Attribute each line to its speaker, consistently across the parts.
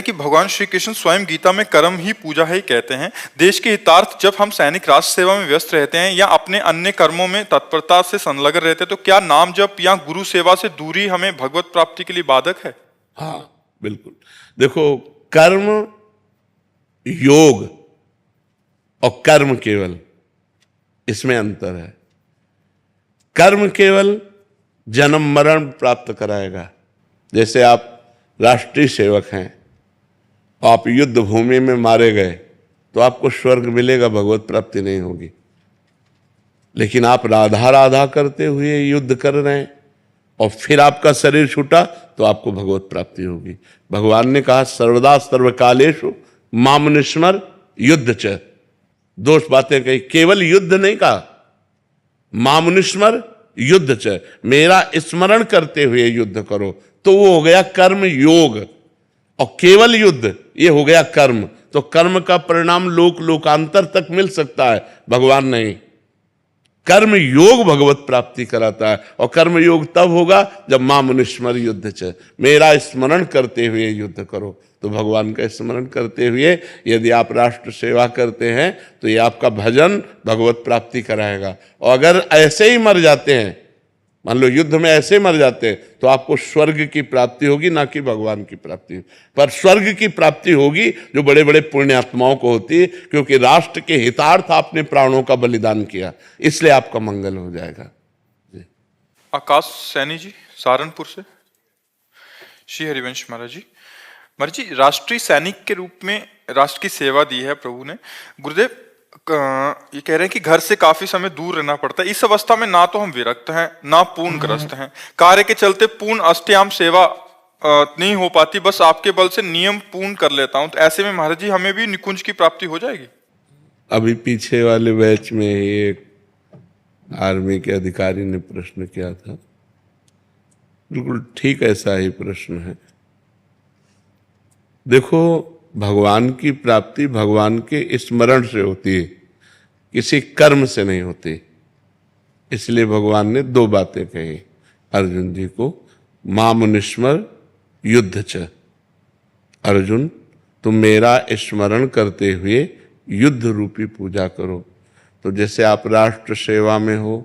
Speaker 1: कि भगवान श्री कृष्ण स्वयं गीता में कर्म ही पूजा ही कहते हैं। देश के हितार्थ जब हम सैनिक राष्ट्र सेवा में व्यस्त रहते हैं या अपने अन्य कर्मों में तत्परता से संलग्न रहते हैं, तो क्या नाम जप या गुरु सेवा से दूरी हमें भगवत प्राप्ति के लिए बाधक है?
Speaker 2: हाँ, बिल्कुल। देखो, कर्म योग और कर्म केवल, इसमें अंतर है। कर्म केवल जन्म मरण प्राप्त कराएगा। जैसे आप राष्ट्रीय सेवक हैं, आप युद्ध भूमि में मारे गए तो आपको स्वर्ग मिलेगा, भगवत प्राप्ति नहीं होगी। लेकिन आप राधा राधा करते हुए युद्ध कर रहे हैं और फिर आपका शरीर छूटा तो आपको भगवत प्राप्ति होगी। भगवान ने कहा सर्वदा सर्वकालेषु मामनुस्मर युद्ध च। दो बातें कही, केवल युद्ध नहीं कहा, मामनुस्मर युद्ध च, मेरा स्मरण करते हुए युद्ध करो, तो वो हो गया कर्म योग। और केवल युद्ध, ये हो गया कर्म। तो कर्म का परिणाम लोक लोकांतर तक मिल सकता है, भगवान नहीं। कर्म योग भगवत प्राप्ति कराता है। और कर्म योग तब होगा जब मामनुस्मर युद्ध च, मेरा स्मरण करते हुए युद्ध करो। तो भगवान का स्मरण करते हुए यदि आप राष्ट्र सेवा करते हैं तो ये आपका भजन भगवत प्राप्ति कराएगा। और अगर ऐसे ही मर जाते हैं, मान लो युद्ध में ऐसे मर जाते हैं, तो आपको स्वर्ग की प्राप्ति होगी, ना कि भगवान की प्राप्ति। पर स्वर्ग की प्राप्ति होगी जो बड़े बड़े पुण्यात्माओं को होती है, क्योंकि राष्ट्र के हितार्थ आपने प्राणों का बलिदान किया, इसलिए आपका मंगल हो जाएगा।
Speaker 1: आकाश सैनी जी सहारनपुर से। श्री हरिवंश महाराज जी, राष्ट्रीय सैनिक के रूप में राष्ट्र की सेवा दी है प्रभु ने। गुरुदेव ये कह रहे हैं कि घर से काफी समय दूर रहना पड़ता है। इस अवस्था में ना तो हम विरक्त हैं ना पूर्ण ग्रस्त हैं, कार्य के चलते पूर्ण अष्टयाम सेवा नहीं हो पाती, बस आपके बल से नियम पूर्ण कर लेता हूं। तो ऐसे में महाराज जी हमें भी निकुंज की प्राप्ति हो जाएगी?
Speaker 2: अभी पीछे वाले बैच में एक आर्मी के अधिकारी ने प्रश्न किया था, बिल्कुल ठीक ऐसा ही प्रश्न है। देखो, भगवान की प्राप्ति भगवान के स्मरण से होती है, किसी कर्म से नहीं होती। इसलिए भगवान ने दो बातें कही अर्जुन जी को, मामनुस्मर युद्ध च। अर्जुन, तुम मेरा स्मरण करते हुए युद्ध रूपी पूजा करो। तो जैसे आप राष्ट्र सेवा में हो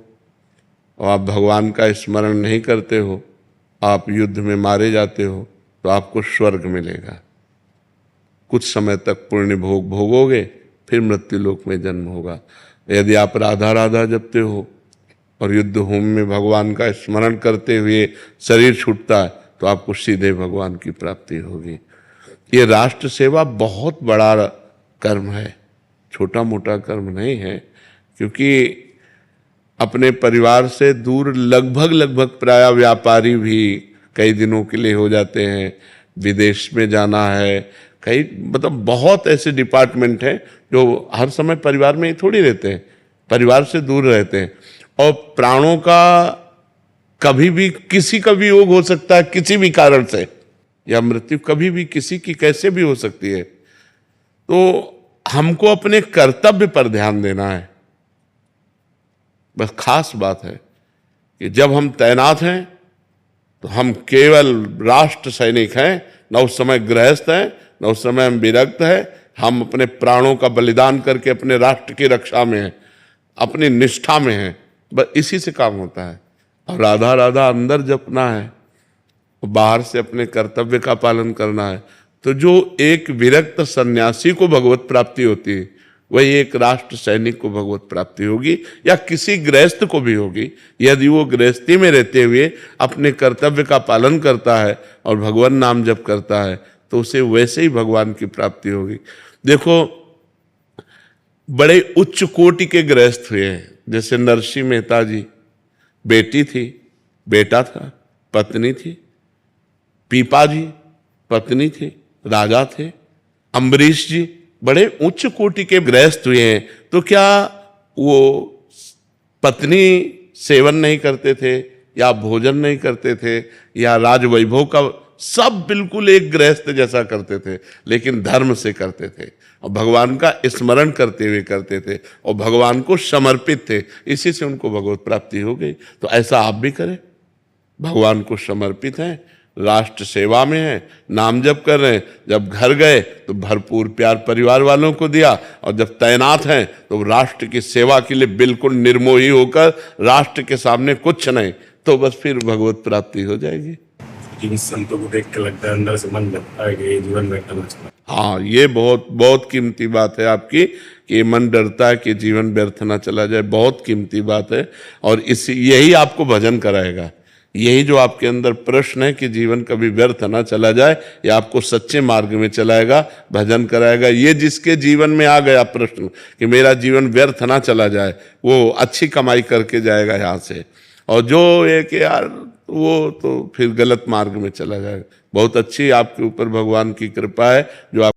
Speaker 2: और आप भगवान का स्मरण नहीं करते हो, आप युद्ध में मारे जाते हो, तो आपको स्वर्ग मिलेगा। कुछ समय तक पुण्य भोग भोगोगे, फिर मृत्यु लोक में जन्म होगा। यदि आप राधा राधा जपते हो और युद्ध भूमि में भगवान का स्मरण करते हुए शरीर छूटता है, तो आपको सीधे भगवान की प्राप्ति होगी। ये राष्ट्र सेवा बहुत बड़ा कर्म है, छोटा मोटा कर्म नहीं है। क्योंकि अपने परिवार से दूर लगभग प्राय व्यापारी भी कई दिनों के लिए हो जाते हैं, विदेश में जाना है, कई मतलब बहुत ऐसे डिपार्टमेंट हैं जो हर समय परिवार में ही थोड़ी रहते हैं, परिवार से दूर रहते हैं। और प्राणों का कभी भी किसी का भी योग हो सकता है, किसी भी कारण से, या मृत्यु कभी भी किसी की कैसे भी हो सकती है। तो हमको अपने कर्तव्य पर ध्यान देना है। बस खास बात है कि जब हम तैनात हैं तो हम केवल राष्ट्र सैनिक हैं, न उस समय गृहस्थ हैं, न उस समय हम विरक्त हैं। हम अपने प्राणों का बलिदान करके अपने राष्ट्र की रक्षा में हैं, अपनी निष्ठा में हैं। बस इसी से काम होता है। और राधा राधा अंदर जपना है, बाहर से अपने कर्तव्य का पालन करना है। तो जो एक विरक्त सन्यासी को भगवत प्राप्ति होती है, वही एक राष्ट्र सैनिक को भगवत प्राप्ति होगी, या किसी गृहस्थ को भी होगी। यदि वो गृहस्थी में रहते हुए अपने कर्तव्य का पालन करता है और भगवान नाम जप करता है, तो उसे वैसे ही भगवान की प्राप्ति होगी। देखो, बड़े उच्च कोटि के गृहस्थ हुए हैं, जैसे नरसिंह मेहता जी, बेटी थी, बेटा था, पत्नी थी। पीपा जी पत्नी थी, राजा थे। अम्बरीश जी बड़े उच्च कोटि के गृहस्थ हुए हैं। तो क्या वो पत्नी सेवन नहीं करते थे, या भोजन नहीं करते थे, या राजवैभव का, सब बिल्कुल एक गृहस्थ जैसा करते थे, लेकिन धर्म से करते थे और भगवान का स्मरण करते हुए करते थे और भगवान को समर्पित थे। इसी से उनको भगवत प्राप्ति हो गई। तो ऐसा आप भी करें, भगवान को समर्पित हैं, राष्ट्र सेवा में हैं, नाम जप कर रहे हैं। जब घर गए तो भरपूर प्यार परिवार वालों को दिया, और जब तैनात हैं तो राष्ट्र की सेवा के लिए बिल्कुल निर्मोही होकर, राष्ट्र के सामने कुछ नहीं, तो बस फिर भगवत प्राप्ति हो जाएगी।
Speaker 3: जिन संतों को देख के लगता है, अंदर से मन लगता है कि ये जीवन में करना चाहिए।
Speaker 2: हाँ, ये बहुत बहुत कीमती बात है आपकी, कि मन डरता है कि जीवन व्यर्थ ना चला जाए। बहुत कीमती बात है, और यही आपको भजन कराएगा। यही जो आपके अंदर प्रश्न है कि जीवन कभी व्यर्थ ना चला जाए, ये आपको सच्चे मार्ग में चलाएगा, भजन कराएगा। ये जिसके जीवन में आ गया प्रश्न कि मेरा जीवन व्यर्थ ना चला जाए, वो अच्छी कमाई करके जाएगा यहाँ से। और जो ये कि यार वो तो फिर गलत मार्ग में चला जाएगा। बहुत अच्छी आपके ऊपर भगवान की कृपा है जो आप